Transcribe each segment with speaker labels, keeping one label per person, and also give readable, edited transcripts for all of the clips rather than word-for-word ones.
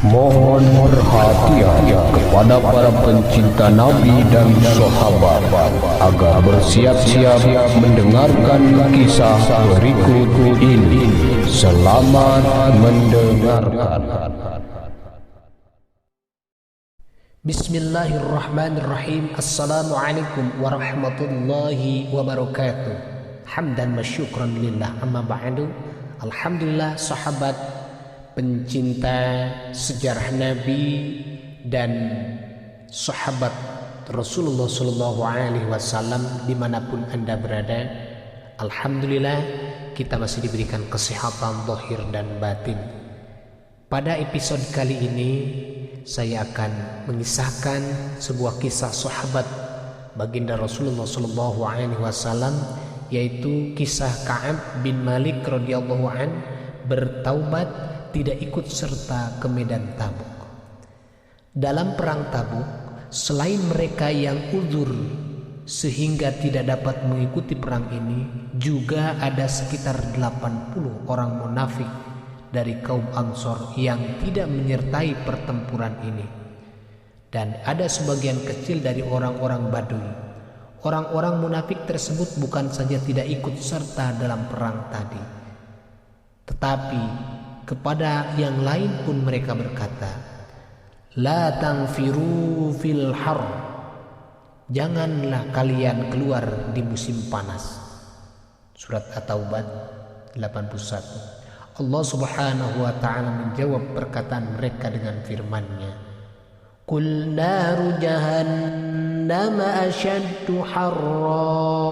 Speaker 1: Mohon perhatian kepada para pencinta Nabi dan sahabat agar bersiap-siap mendengarkan kisah berikut ini. Selamat mendengarkan.
Speaker 2: Bismillahirrahmanirrahim. Assalamualaikum warahmatullahi wabarakatuh. Hamdan wa syukran lillah, amma ba'du. Alhamdulillah, sahabat pencinta sejarah Nabi dan sahabat Rasulullah Sallallahu Alaihi Wasallam dimanapun Anda berada, alhamdulillah kita masih diberikan kesehatan zahir dan batin. Pada episode kali ini saya akan mengisahkan sebuah kisah sahabat baginda Rasulullah Sallallahu Alaihi Wasallam, yaitu kisah Ka'ab bin Malik radhiyallahu an bertaubat tidak ikut serta ke medan Tabuk. Dalam perang Tabuk, selain mereka yang uzur sehingga tidak dapat mengikuti perang ini, juga ada sekitar 80 orang munafik dari kaum Ansor yang tidak menyertai pertempuran ini. Dan ada sebagian kecil dari orang-orang Badui. Orang-orang munafik tersebut bukan saja tidak ikut serta dalam perang tadi, tetapi kepada yang lain pun mereka berkata, La tanfiru fil har, janganlah kalian keluar di musim panas. Surat At-Taubah 81. Allah Subhanahu wa ta'ala menjawab perkataan mereka dengan firman-Nya, Qul naru jahannam asyaddu harra,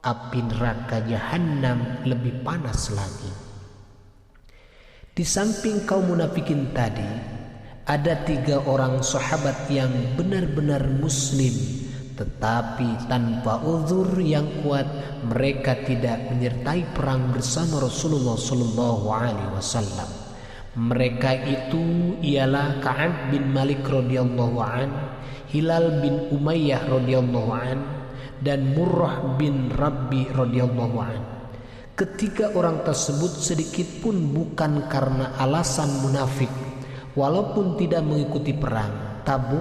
Speaker 2: api neraka jahannam lebih panas lagi. Di samping kaum munafikin tadi, ada 3 orang sahabat yang benar-benar muslim, tetapi tanpa uzur yang kuat mereka tidak menyertai perang bersama Rasulullah Sallallahu Alaihi Wasallam. Mereka itu ialah Ka'ab bin Malik radhiyallahu an, Hilal bin Umayyah radhiyallahu an, dan Murrah bin Rabbi radhiyallahu an. Ketiga orang tersebut sedikit pun bukan karena alasan munafik, walaupun tidak mengikuti perang Tabuk,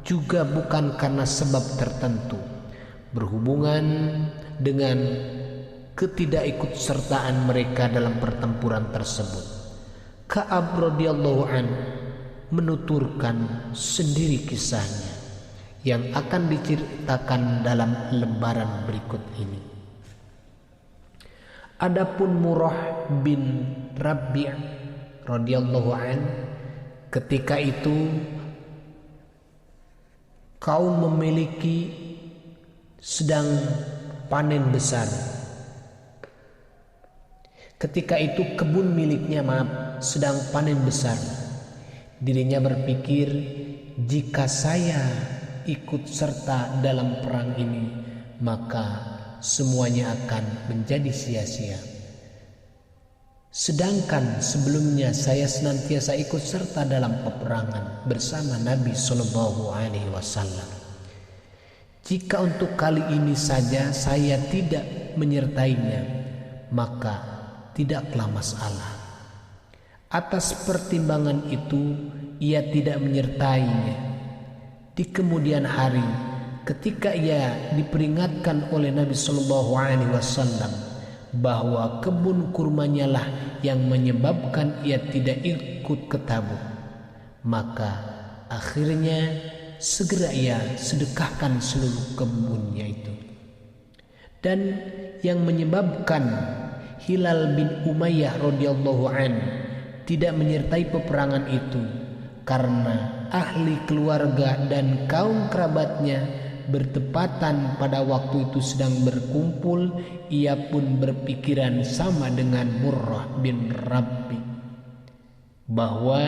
Speaker 2: juga bukan karena sebab tertentu berhubungan dengan ketidakikutsertaan mereka dalam pertempuran tersebut. Ka'ab radhiyallahu an menuturkan sendiri kisahnya yang akan diceritakan dalam lembaran berikut ini. Adapun Murrah bin Rabbi' radhiyallahu an, ketika itu kaum memiliki sedang panen besar. Ketika itu kebun miliknya sedang panen besar. Dirinya berpikir, jika saya ikut serta dalam perang ini, maka semuanya akan menjadi sia-sia. Sedangkan sebelumnya saya senantiasa ikut serta dalam peperangan bersama Nabi Sallallahu Alaihi Wasallam. Jika untuk kali ini saja saya tidak menyertainya, maka tidaklah masalah. Atas pertimbangan itu, ia tidak menyertainya. Di kemudian hari, ketika ia diperingatkan oleh Nabi Sallallahu Alaihi Wasallam bahwa kebun kurmanya lah yang menyebabkan ia tidak ikut ke Tabuk, maka akhirnya segera ia sedekahkan seluruh kebunnya itu. Dan yang menyebabkan Hilal bin Umayyah radhiyallahu an tidak menyertai peperangan itu karena ahli keluarga dan kaum kerabatnya bertepatan pada waktu itu sedang berkumpul. Ia pun berpikiran sama dengan Murrah bin Rabbi, bahwa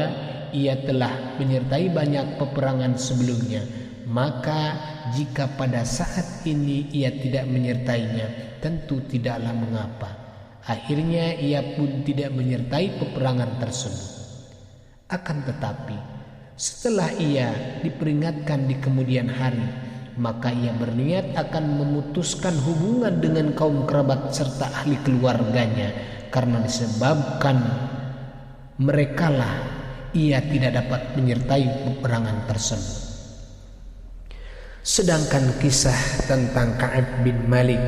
Speaker 2: ia telah menyertai banyak peperangan sebelumnya, maka jika pada saat ini ia tidak menyertainya, tentu tidaklah mengapa. Akhirnya ia pun tidak menyertai peperangan tersebut. Akan tetapi setelah ia diperingatkan di kemudian hari, maka ia berniat akan memutuskan hubungan dengan kaum kerabat serta ahli keluarganya, karena disebabkan merekalah ia tidak dapat menyertai peperangan tersebut. Sedangkan kisah tentang Ka'ab bin Malik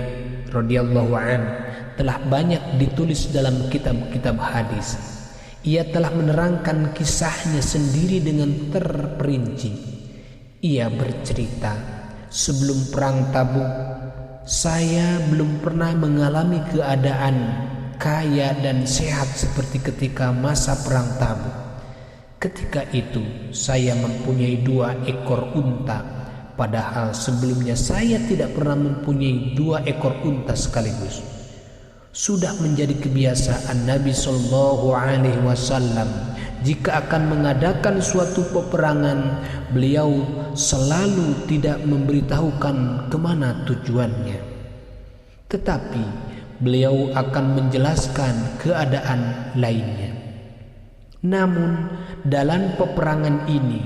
Speaker 2: radhiyallahu anhu telah banyak ditulis dalam kitab-kitab hadis. Ia telah menerangkan kisahnya sendiri dengan terperinci. Ia bercerita, sebelum perang Tabuk, saya belum pernah mengalami keadaan kaya dan sehat seperti ketika masa perang Tabuk. Ketika itu saya mempunyai 2 ekor unta, padahal sebelumnya saya tidak pernah mempunyai 2 ekor unta sekaligus. Sudah menjadi kebiasaan Nabi Shallallahu Alaihi Wasallam jika akan mengadakan suatu peperangan, beliau selalu tidak memberitahukan kemana tujuannya, tetapi beliau akan menjelaskan keadaan lainnya. Namun dalam peperangan ini,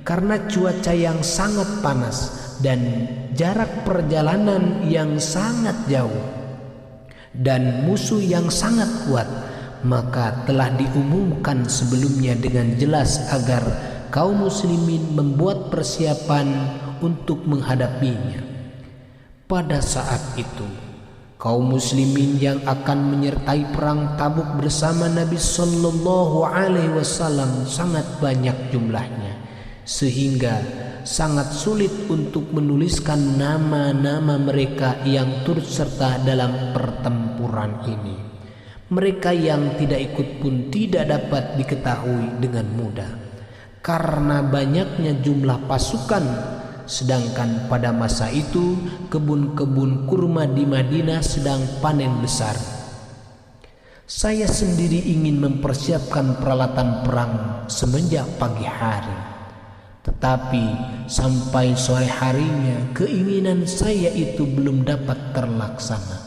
Speaker 2: karena cuaca yang sangat panas dan jarak perjalanan yang sangat jauh dan musuh yang sangat kuat, maka telah diumumkan sebelumnya dengan jelas agar kaum muslimin membuat persiapan untuk menghadapinya. Pada saat itu, kaum muslimin yang akan menyertai perang Tabuk bersama Nabi Sallallahu Alaihi Wasallam sangat banyak jumlahnya, sehingga sangat sulit untuk menuliskan nama-nama mereka yang turut serta dalam pertempuran ini. Mereka yang tidak ikut pun tidak dapat diketahui dengan mudah karena banyaknya jumlah pasukan. Sedangkan pada masa itu kebun-kebun kurma di Madinah sedang panen besar. Saya sendiri ingin mempersiapkan peralatan perang semenjak pagi hari, tetapi sampai sore harinya keinginan saya itu belum dapat terlaksana.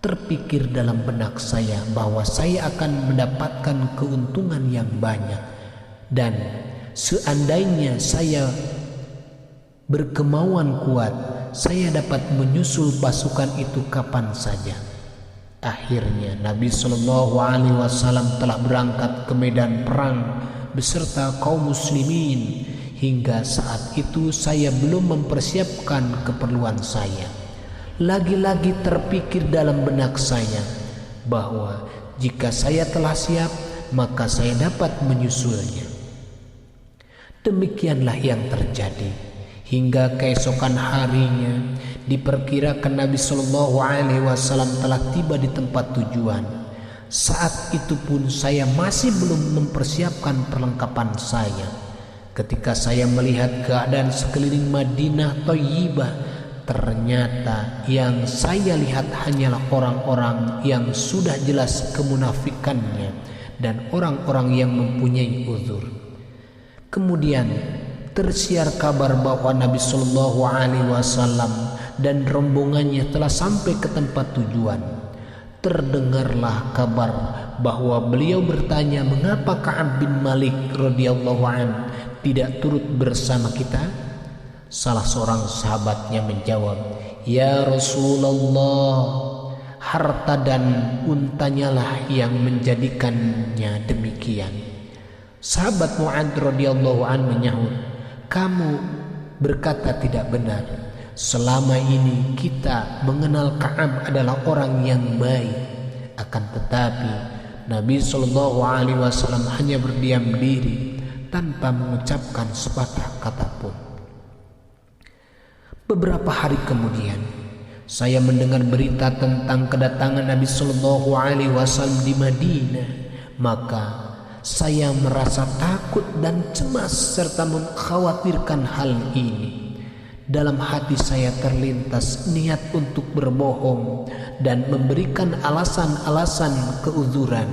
Speaker 2: Terpikir dalam benak saya bahwa saya akan mendapatkan keuntungan yang banyak, dan seandainya saya berkemauan kuat, saya dapat menyusul pasukan itu kapan saja. Akhirnya Nabi Shallallahu Alaihi Wasallam telah berangkat ke medan perang beserta kaum muslimin. Hingga saat itu saya belum mempersiapkan keperluan saya. Lagi-lagi terpikir dalam benak saya bahwa jika saya telah siap, maka saya dapat menyusulnya. Demikianlah yang terjadi. Hingga keesokan harinya diperkirakan Nabi Shallallahu Alaihi Wasallam telah tiba di tempat tujuan. Saat itu pun saya masih belum mempersiapkan perlengkapan saya. Ketika saya melihat keadaan sekeliling Madinah Thayyibah, ternyata yang saya lihat hanyalah orang-orang yang sudah jelas kemunafikannya dan orang-orang yang mempunyai uzur. Kemudian tersiar kabar bahwa Nabi Shallallahu Alaihi Wasallam dan rombongannya telah sampai ke tempat tujuan. Terdengarlah kabar bahwa beliau bertanya, mengapa Ka'ab bin Malik radhiyallahu anhu tidak turut bersama kita? Salah seorang sahabatnya menjawab, ya Rasulullah, harta dan untanya lah yang menjadikannya demikian. Sahabat Mu'adz radhiyallahu anhu menyahut, kamu berkata tidak benar. Selama ini kita mengenal Ka'ab adalah orang yang baik. Akan tetapi Nabi Shallallahu Alaihi Wasallam hanya berdiam diri tanpa mengucapkan sepatah kata pun. Beberapa hari kemudian, saya mendengar berita tentang kedatangan Nabi Shallallahu Alaihi Wasallam di Madinah. Maka saya merasa takut dan cemas serta mengkhawatirkan hal ini. Dalam hati saya terlintas niat untuk berbohong dan memberikan alasan-alasan keuzuran,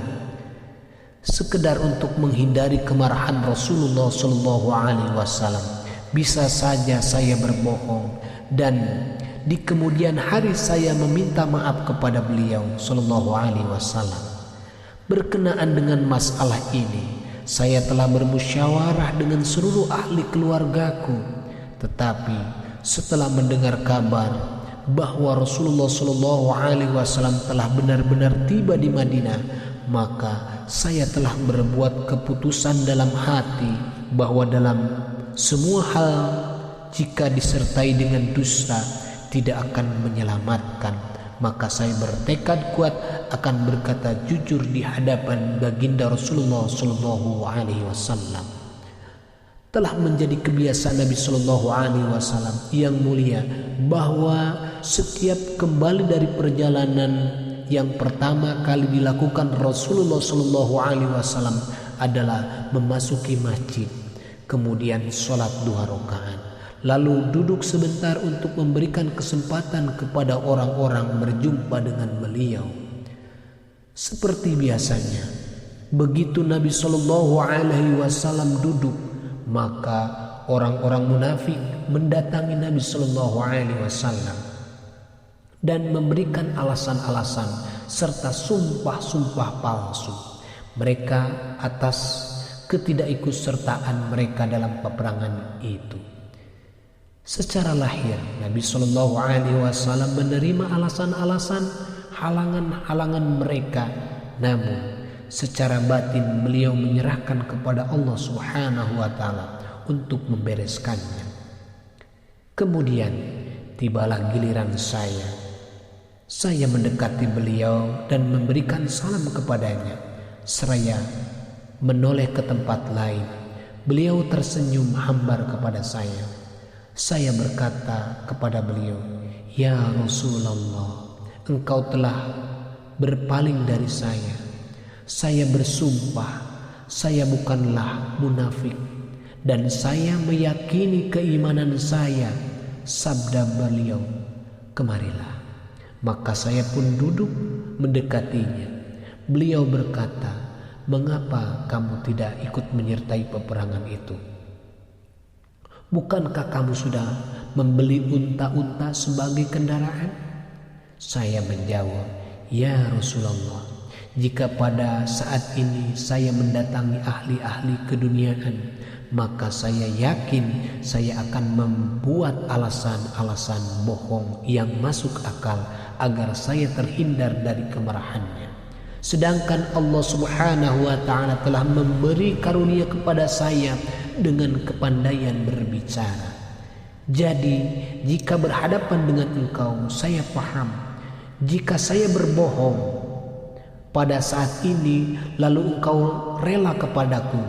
Speaker 2: sekedar untuk menghindari kemarahan Rasulullah Shallallahu Alaihi Wasallam. Bisa saja saya berbohong dan di kemudian hari saya meminta maaf kepada beliau Shallallahu Alaihi Wasallam. Berkenaan dengan masalah ini, saya telah bermusyawarah dengan seluruh ahli keluargaku, tetapi setelah mendengar kabar bahwa Rasulullah Shallallahu Alaihi Wasallam telah benar-benar tiba di Madinah, maka saya telah berbuat keputusan dalam hati bahwa dalam semua hal jika disertai dengan dusta tidak akan menyelamatkan, maka saya bertekad kuat akan berkata jujur di hadapan baginda Rasulullah Shallallahu Alaihi Wasallam. Telah menjadi kebiasaan Nabi Shallallahu Alaihi Wasallam yang mulia bahwa setiap kembali dari perjalanan yang pertama kali dilakukan Rasulullah Shallallahu Alaihi Wasallam adalah memasuki masjid, kemudian sholat 2 rakaat, lalu duduk sebentar untuk memberikan kesempatan kepada orang-orang berjumpa dengan beliau. Seperti biasanya, begitu Nabi Shallallahu Alaihi Wasallam duduk, maka orang-orang munafik mendatangi Nabi Shallallahu Alaihi Wasallam dan memberikan alasan-alasan serta sumpah-sumpah palsu mereka atas ketidakikutsertaan mereka dalam peperangan itu. Secara lahir Nabi Shallallahu Alaihi Wasallam menerima alasan-alasan halangan-halangan mereka, namun secara batin beliau menyerahkan kepada Allah Subhanahu wa Ta'ala untuk membereskannya. Kemudian tibalah giliran saya mendekati beliau dan memberikan salam kepadanya. Seraya menoleh ke tempat lain, beliau tersenyum hambar kepada saya. Saya berkata kepada beliau, "Ya Rasulullah, engkau telah berpaling dari saya. Saya bersumpah, saya bukanlah munafik dan saya meyakini keimanan saya." Sabda beliau, "Kemarilah." Maka saya pun duduk mendekatinya. Beliau berkata, "Mengapa kamu tidak ikut menyertai peperangan itu? Bukankah kamu sudah membeli unta-unta sebagai kendaraan?" Saya menjawab, "Ya Rasulullah, jika pada saat ini saya mendatangi ahli-ahli keduniaan, maka saya yakin saya akan membuat alasan-alasan bohong yang masuk akal agar saya terhindar dari kemarahannya. Sedangkan Allah Subhanahu wa Ta'ala telah memberi karunia kepada saya dengan kepandaian berbicara. Jadi jika berhadapan dengan engkau, saya paham jika saya berbohong pada saat ini lalu engkau rela kepadaku,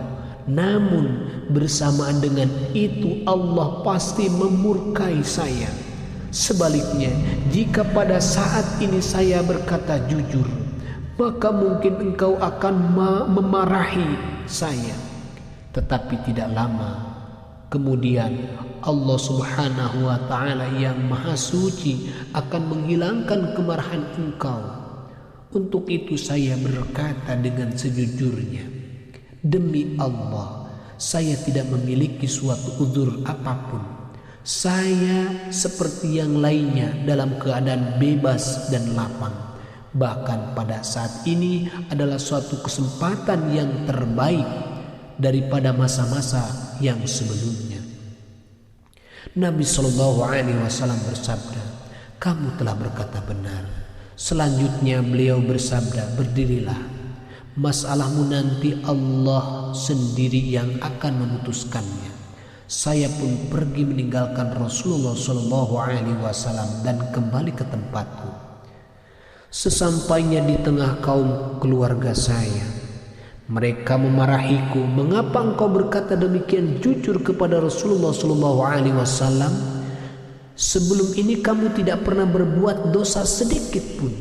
Speaker 2: namun bersamaan dengan itu Allah pasti memurkai saya. Sebaliknya, jika pada saat ini saya berkata jujur, maka mungkin engkau akan memarahi saya." Tetapi tidak lama kemudian Allah Subhanahu wa Ta'ala yang Maha Suci akan menghilangkan kemarahan engkau. Untuk itu saya berkata dengan sejujurnya, "Demi Allah, saya tidak memiliki suatu uzur apapun. Saya seperti yang lainnya dalam keadaan bebas dan lapang. Bahkan pada saat ini adalah suatu kesempatan yang terbaik daripada masa-masa yang sebelumnya." Nabi Shallallahu Alaihi Wasallam bersabda, "Kamu telah berkata benar." Selanjutnya beliau bersabda, "Berdirilah. Masalahmu nanti Allah sendiri yang akan memutuskannya." Saya pun pergi meninggalkan Rasulullah Shallallahu Alaihi Wasallam dan kembali ke tempatku. Sesampainya di tengah kaum keluarga saya, mereka memarahiku, "Mengapa engkau berkata demikian jujur kepada Rasulullah Shallallahu Alaihi Wasallam? Sebelum ini kamu tidak pernah berbuat dosa sedikit pun.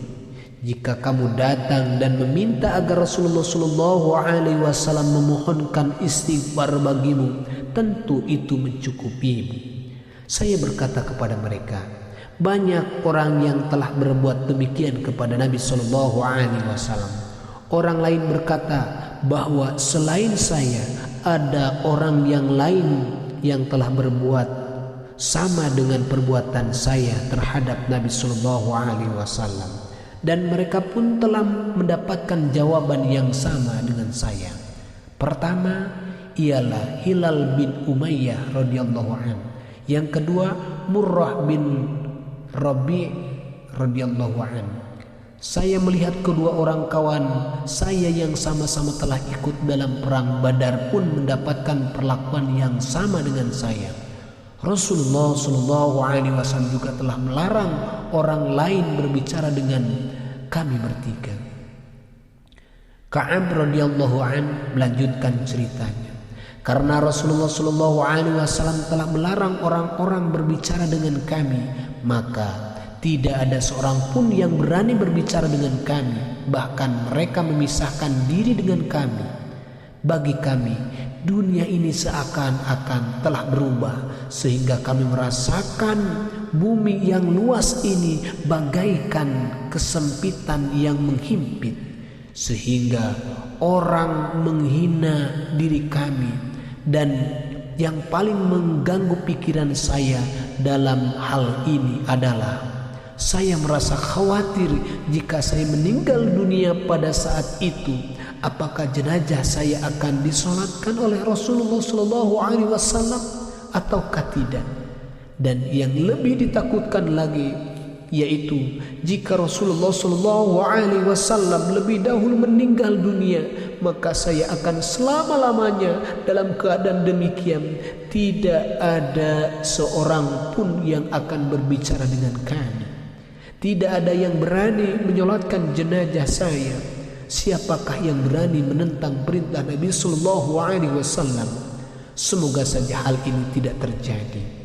Speaker 2: Jika kamu datang dan meminta agar Rasulullah Shallallahu Alaihi Wasallam memohonkan istighfar bagimu, tentu itu mencukupimu." Saya berkata kepada mereka, "Banyak orang yang telah berbuat demikian kepada Nabi Shallallahu Alaihi Wasallam. Orang lain berkata bahwa selain saya ada orang yang lain yang telah berbuat sama dengan perbuatan saya terhadap Nabi Shallallahu Alaihi Wasallam, dan mereka pun telah mendapatkan jawaban yang sama dengan saya. Pertama ialah Hilal bin Umayyah radhiyallahu anhu. Yang kedua Murrah bin Rabi' radhiyallahu anhu. Saya melihat kedua orang kawan saya yang sama-sama telah ikut dalam perang Badar pun mendapatkan perlakuan yang sama dengan saya. Rasulullah SAW juga telah melarang orang lain berbicara dengan kami bertiga. Ka'ab radhiyallahu an melanjutkan ceritanya. Karena Rasulullah SAW telah melarang orang-orang berbicara dengan kami, maka tidak ada seorang pun yang berani berbicara dengan kami. Bahkan mereka memisahkan diri dengan kami. Bagi kami, dunia ini seakan-akan telah berubah, sehingga kami merasakan bumi yang luas ini bagaikan kesempitan yang menghimpit, sehingga orang menghina diri kami. Dan yang paling mengganggu pikiran saya dalam hal ini adalah saya merasa khawatir jika saya meninggal dunia pada saat itu, apakah jenazah saya akan disolatkan oleh Rasulullah SAW ataukah tidak. Dan yang lebih ditakutkan lagi yaitu jika Rasulullah SAW lebih dahulu meninggal dunia, maka saya akan selama-lamanya dalam keadaan demikian. Tidak ada seorang pun yang akan berbicara dengan kami. Tidak ada yang berani menyolatkan jenazah saya. Siapakah yang berani menentang perintah Nabi SAW? Semoga saja hal ini tidak terjadi.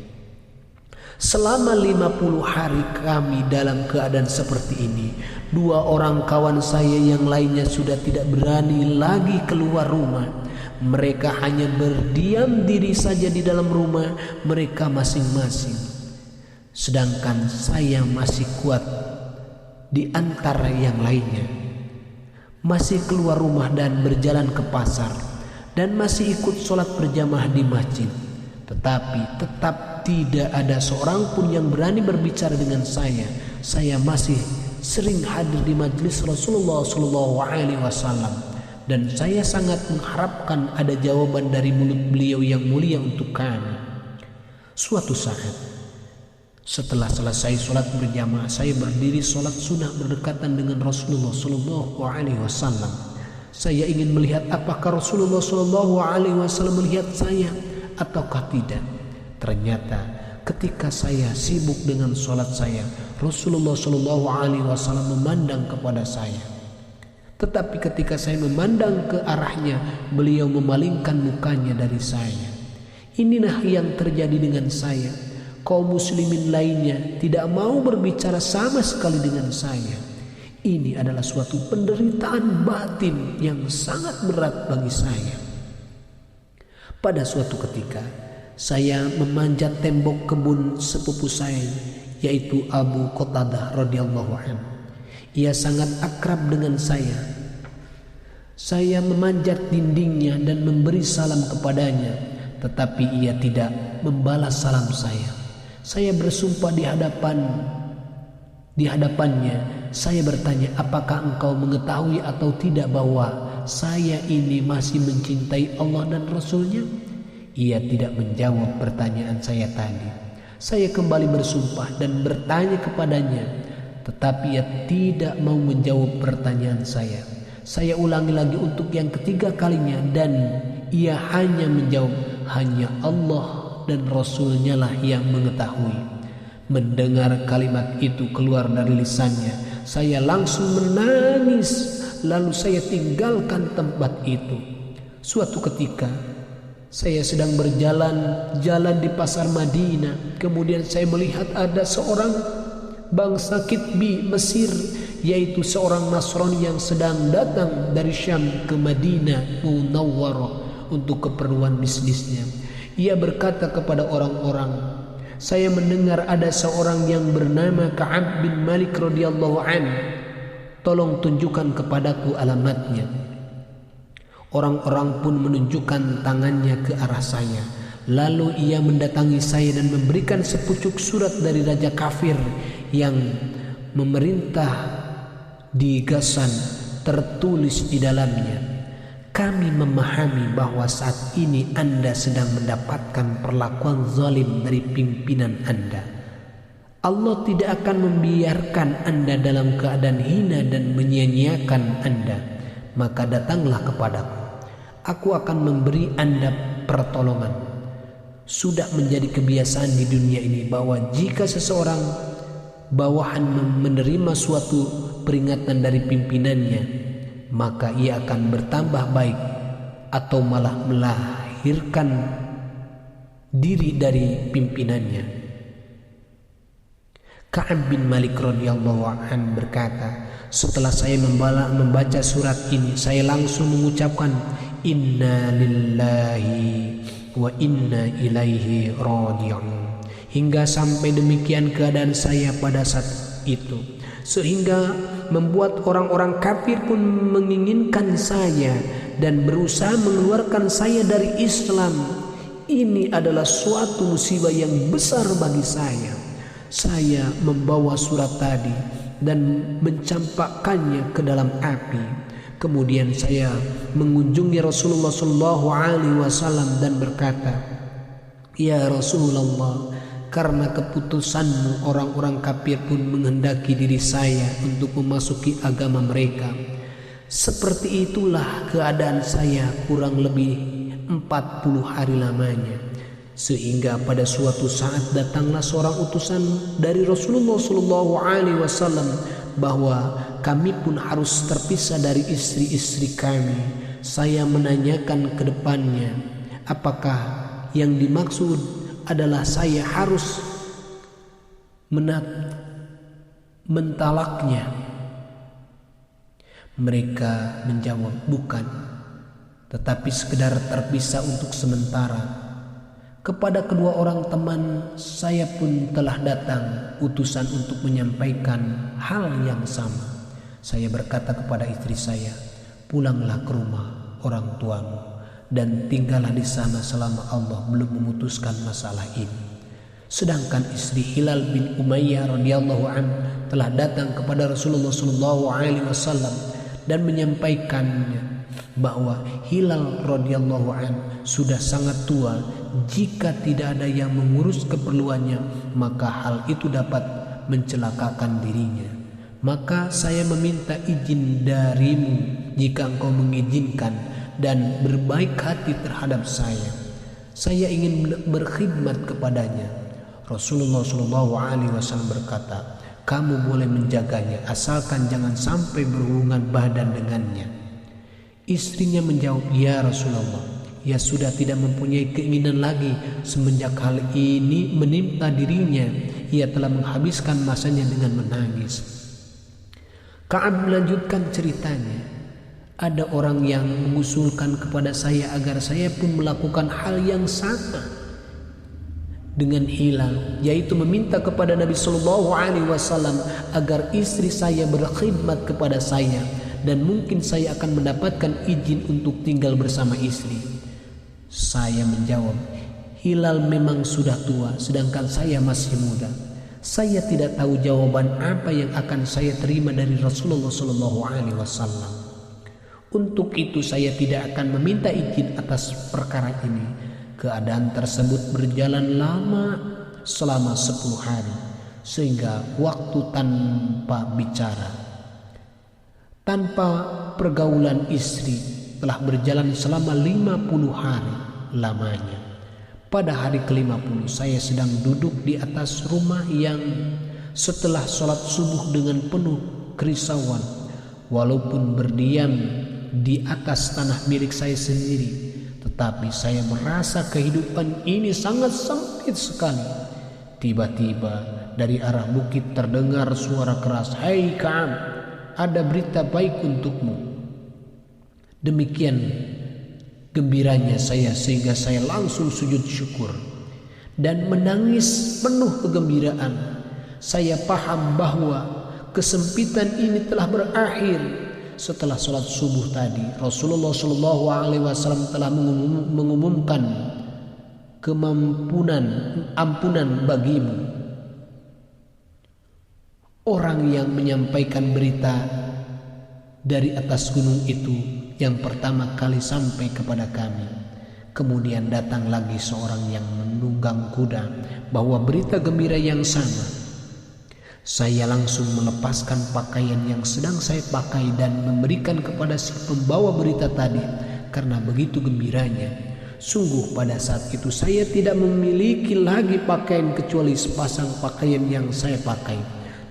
Speaker 2: Selama 50 hari kami dalam keadaan seperti ini. 2 orang kawan saya yang lainnya sudah tidak berani lagi keluar rumah. Mereka hanya berdiam diri saja di dalam rumah mereka masing-masing. Sedangkan saya masih kuat di antara yang lainnya. Masih keluar rumah dan berjalan ke pasar. Dan masih ikut sholat berjamaah di masjid. Tetapi tetap tidak ada seorang pun yang berani berbicara dengan saya. Saya masih sering hadir di majelis Rasulullah SAW. Dan saya sangat mengharapkan ada jawaban dari mulut beliau yang mulia untuk kami. Suatu saat, setelah selesai sholat berjamaah, saya berdiri sholat sunnah berdekatan dengan Rasulullah SAW. Saya ingin melihat apakah Rasulullah SAW melihat saya ataukah tidak. Ternyata ketika saya sibuk dengan sholat saya, Rasulullah SAW memandang kepada saya. Tetapi ketika saya memandang ke arahnya, beliau memalingkan mukanya dari saya. Inilah yang terjadi dengan saya. Kaum muslimin lainnya tidak mau berbicara sama sekali dengan saya. Ini adalah suatu penderitaan batin yang sangat berat bagi saya. Pada suatu ketika, saya memanjat tembok kebun sepupu saya, yaitu Abu Qatadah radhiyallahu anhu. Ia sangat akrab dengan saya. Saya memanjat dindingnya dan memberi salam kepadanya, tetapi ia tidak membalas salam saya. Saya bersumpah di hadapannya. Saya bertanya, apakah engkau mengetahui atau tidak bahwa saya ini masih mencintai Allah dan Rasulnya? Ia tidak menjawab pertanyaan saya tadi. Saya kembali bersumpah dan bertanya kepadanya, tetapi ia tidak mau menjawab pertanyaan saya. Saya ulangi lagi untuk yang ketiga kalinya dan ia hanya menjawab, hanya Allah dan Rasulnya lah yang mengetahui. Mendengar kalimat itu keluar dari lisannya, saya langsung menangis. Lalu saya tinggalkan tempat itu. Suatu ketika saya sedang berjalan di pasar Madinah. Kemudian saya melihat ada seorang bangsa Kitbi Mesir, yaitu seorang Nasrani yang sedang datang dari Syam ke Madinah Munawwarah untuk keperluan bisnisnya. Ia berkata kepada orang-orang, saya mendengar ada seorang yang bernama Ka'ab bin Malik radhiyallahu anhu. Tolong tunjukkan kepadaku alamatnya. Orang-orang pun menunjukkan tangannya ke arah saya. Lalu ia mendatangi saya dan memberikan sepucuk surat dari raja kafir yang memerintah di Ghassan. Tertulis di dalamnya, kami memahami bahwa saat ini Anda sedang mendapatkan perlakuan zalim dari pimpinan Anda. Allah tidak akan membiarkan Anda dalam keadaan hina dan menyia-nyiakan Anda. Maka datanglah kepadaku, aku akan memberi Anda pertolongan. Sudah menjadi kebiasaan di dunia ini bahwa jika seseorang bawahan menerima suatu peringatan dari pimpinannya, maka ia akan bertambah baik atau malah melahirkan diri dari pimpinannya. Ka'ab bin Malik radhiyallahu an berkata, setelah saya membaca surat ini, saya langsung mengucapkan inna lillahi wa inna ilaihi raji'un, hingga sampai demikian keadaan saya pada saat itu, sehingga membuat orang-orang kafir pun menginginkan saya dan berusaha mengeluarkan saya dari Islam. Ini adalah suatu musibah yang besar bagi saya. Saya membawa surat tadi dan mencampakkannya ke dalam api. Kemudian saya mengunjungi Rasulullah SAW dan berkata, ya Rasulullah, karena keputusanmu orang-orang kafir pun menghendaki diri saya untuk memasuki agama mereka. Seperti itulah keadaan saya kurang lebih 40 hari lamanya. Sehingga pada suatu saat datanglah seorang utusan dari Rasulullah SAW bahwa kami pun harus terpisah dari istri-istri kami. Saya menanyakan ke depannya, apakah yang dimaksud adalah saya harus mentalaknya? Mereka menjawab, bukan, tetapi sekedar terpisah untuk sementara. Kepada kedua orang teman saya pun telah datang utusan untuk menyampaikan hal yang sama. Saya berkata kepada istri saya, pulanglah ke rumah orang tuamu dan tinggallah di sana selama Allah belum memutuskan masalah ini. Sedangkan istri Hilal bin Umayyah radhiyallahu an telah datang kepada Rasulullah SAW dan menyampaikannya bahwa Hilal radhiyallahu an sudah sangat tua. Jika tidak ada yang mengurus keperluannya, maka hal itu dapat mencelakakan dirinya. Maka saya meminta izin darimu jika engkau mengizinkan dan berbaik hati terhadap saya. Saya ingin berkhidmat kepadanya. Rasulullah SAW berkata, kamu boleh menjaganya asalkan jangan sampai berhubungan badan dengannya. Istrinya menjawab, ya Rasulullah, ia sudah tidak mempunyai keinginan lagi semenjak hal ini menimpa dirinya. Ia telah menghabiskan masanya dengan menangis. Ka'ab melanjutkan ceritanya. Ada orang yang mengusulkan kepada saya agar saya pun melakukan hal yang sama dengan Hilal, yaitu meminta kepada Nabi SAW agar istri saya berkhidmat kepada saya dan mungkin saya akan mendapatkan izin untuk tinggal bersama istri. Saya menjawab, Hilal memang sudah tua, sedangkan saya masih muda. Saya tidak tahu jawaban apa yang akan saya terima dari Rasulullah SAW. Untuk itu saya tidak akan meminta izin atas perkara ini. Keadaan tersebut berjalan lama selama 10 hari, sehingga waktu tanpa bicara, tanpa pergaulan istri telah berjalan selama 50 hari lamanya. Pada hari ke-50 saya sedang duduk di atas rumah yang setelah sholat subuh dengan penuh kerisauan. Walaupun berdiam di atas tanah milik saya sendiri, tetapi saya merasa kehidupan ini sangat sempit sekali. Tiba-tiba dari arah bukit terdengar suara keras, "Hai Ka'ab, ada berita baik untukmu." Demikian gembiranya saya sehingga saya langsung sujud syukur dan menangis penuh kegembiraan. Saya paham bahwa kesempitan ini telah berakhir. Setelah sholat subuh tadi, Rasulullah SAW telah mengumumkan ampunan bagimu. Orang yang menyampaikan berita dari atas gunung itu yang pertama kali sampai kepada kami. Kemudian datang lagi seorang yang menunggang kuda, bahwa berita gembira yang sama. Saya langsung melepaskan pakaian yang sedang saya pakai dan memberikan kepada si pembawa berita tadi karena begitu gembiranya. Sungguh pada saat itu saya tidak memiliki lagi pakaian kecuali sepasang pakaian yang saya pakai.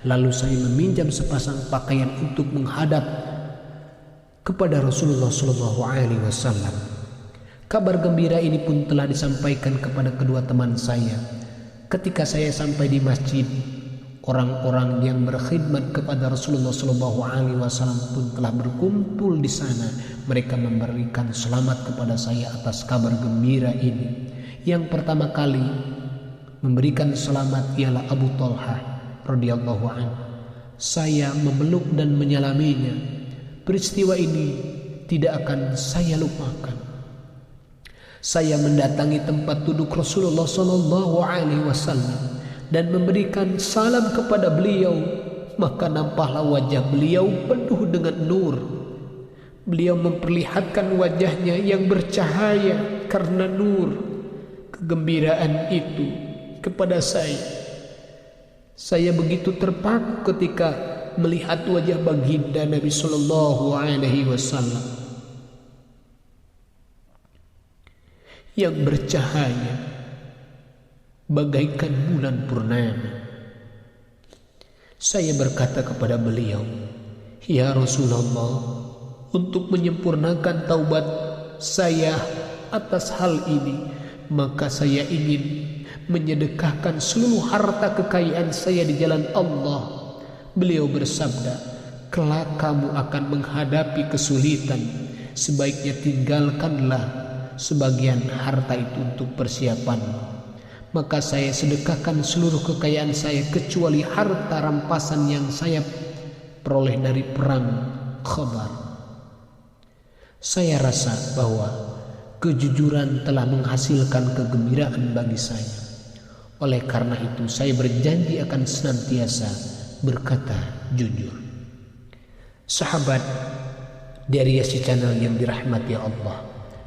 Speaker 2: Lalu saya meminjam sepasang pakaian untuk menghadap kepada Rasulullah SAW. Kabar gembira ini pun telah disampaikan kepada kedua teman saya. Ketika saya sampai di masjid, orang-orang yang berkhidmat kepada Rasulullah SAW pun telah berkumpul di sana. Mereka memberikan selamat kepada saya atas kabar gembira ini. Yang pertama kali memberikan selamat ialah Abu Talha radhiyallahu anhu. Saya memeluk dan menyalaminya. Peristiwa ini tidak akan saya lupakan. Saya mendatangi tempat duduk Rasulullah SAW dan memberikan salam kepada beliau. Maka nampaklah wajah beliau penuh dengan nur. Beliau memperlihatkan wajahnya yang bercahaya karena nur kegembiraan itu kepada saya. Saya begitu terpaku ketika melihat wajah baginda Nabi Sallallahu Alaihi Wasallam yang bercahaya bagaikan bulan purnama. Saya berkata kepada beliau, "Ya Rasulullah, untuk menyempurnakan taubat saya atas hal ini, maka saya ingin menyedekahkan seluruh harta kekayaan saya di jalan Allah." Beliau bersabda, "Kelak kamu akan menghadapi kesulitan, sebaiknya tinggalkanlah sebagian harta itu untuk persiapan." Maka saya sedekahkan seluruh kekayaan saya kecuali harta rampasan yang saya peroleh dari perang Khabar. Saya rasa bahwa kejujuran telah menghasilkan kegembiraan bagi saya. Oleh karena itu saya berjanji akan senantiasa berkata jujur. Sahabat dari Yasi Channel yang dirahmati Allah,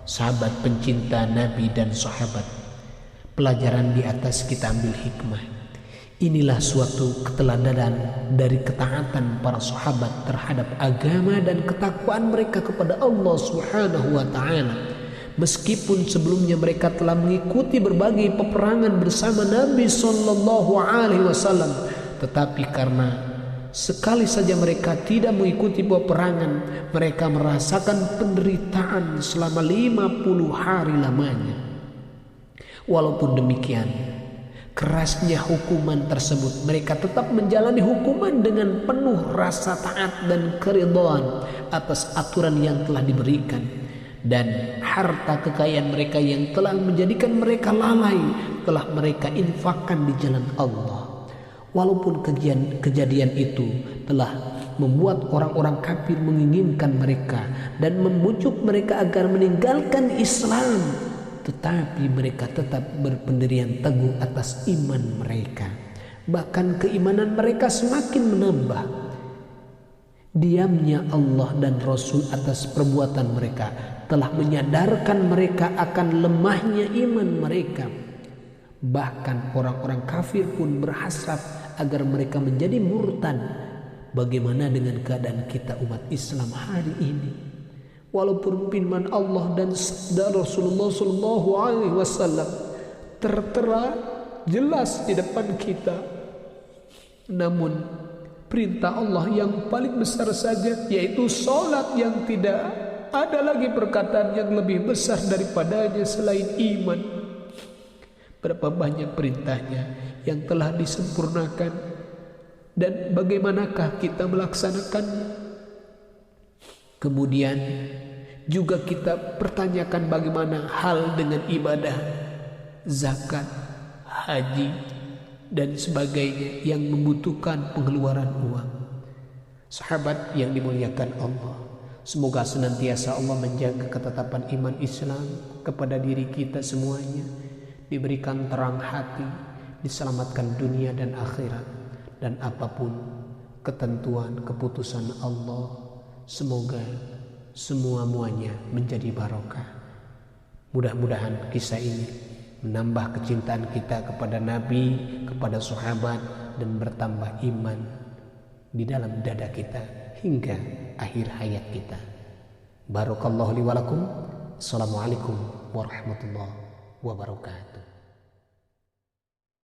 Speaker 2: sahabat pencinta Nabi dan sahabat, pelajaran di atas kita ambil hikmah. Inilah suatu keteladanan dari ketaatan para sahabat terhadap agama dan ketakwaan mereka kepada Allah Subhanahu wa Ta'ala. Meskipun sebelumnya mereka telah mengikuti berbagai peperangan bersama Nabi Sallallahu Alaihi Wasallam, tetapi karena sekali saja mereka tidak mengikuti peperangan, mereka merasakan penderitaan selama 50 hari lamanya. Walaupun demikian, kerasnya hukuman tersebut, mereka tetap menjalani hukuman dengan penuh rasa taat dan keridhaan atas aturan yang telah diberikan. Dan harta kekayaan mereka yang telah menjadikan mereka lalai telah mereka infakkan di jalan Allah. Walaupun kejadian itu telah membuat orang-orang kafir menginginkan mereka dan membujuk mereka agar meninggalkan Islam, tetapi mereka tetap berpendirian teguh atas iman mereka. Bahkan keimanan mereka semakin menambah. Diamnya Allah dan Rasul atas perbuatan mereka telah menyadarkan mereka akan lemahnya iman mereka. Bahkan orang-orang kafir pun berhasrat agar mereka menjadi murtad. Bagaimana dengan keadaan kita umat Islam hari ini? Walaupun firman Allah dan sabda Rasulullah SAW tertera jelas di depan kita, namun perintah Allah yang paling besar saja, yaitu salat, yang tidak ada lagi perkataan yang lebih besar daripadanya selain iman. Berapa banyak perintahnya yang telah disempurnakan, dan bagaimanakah kita melaksanakannya? Kemudian juga kita pertanyakan bagaimana hal dengan ibadah, zakat, haji, dan sebagainya yang membutuhkan pengeluaran uang. Sahabat yang dimuliakan Allah, semoga senantiasa Allah menjaga ketetapan iman Islam kepada diri kita semuanya, diberikan terang hati, diselamatkan dunia dan akhirat, dan apapun ketentuan keputusan Allah, semoga semua-muanya menjadi barokah. Mudah-mudahan kisah ini menambah kecintaan kita kepada Nabi, kepada sahabat, dan bertambah iman di dalam dada kita hingga akhir hayat kita. Barakallahu li wa lakum. Assalamualaikum warahmatullahi wabarakatuh.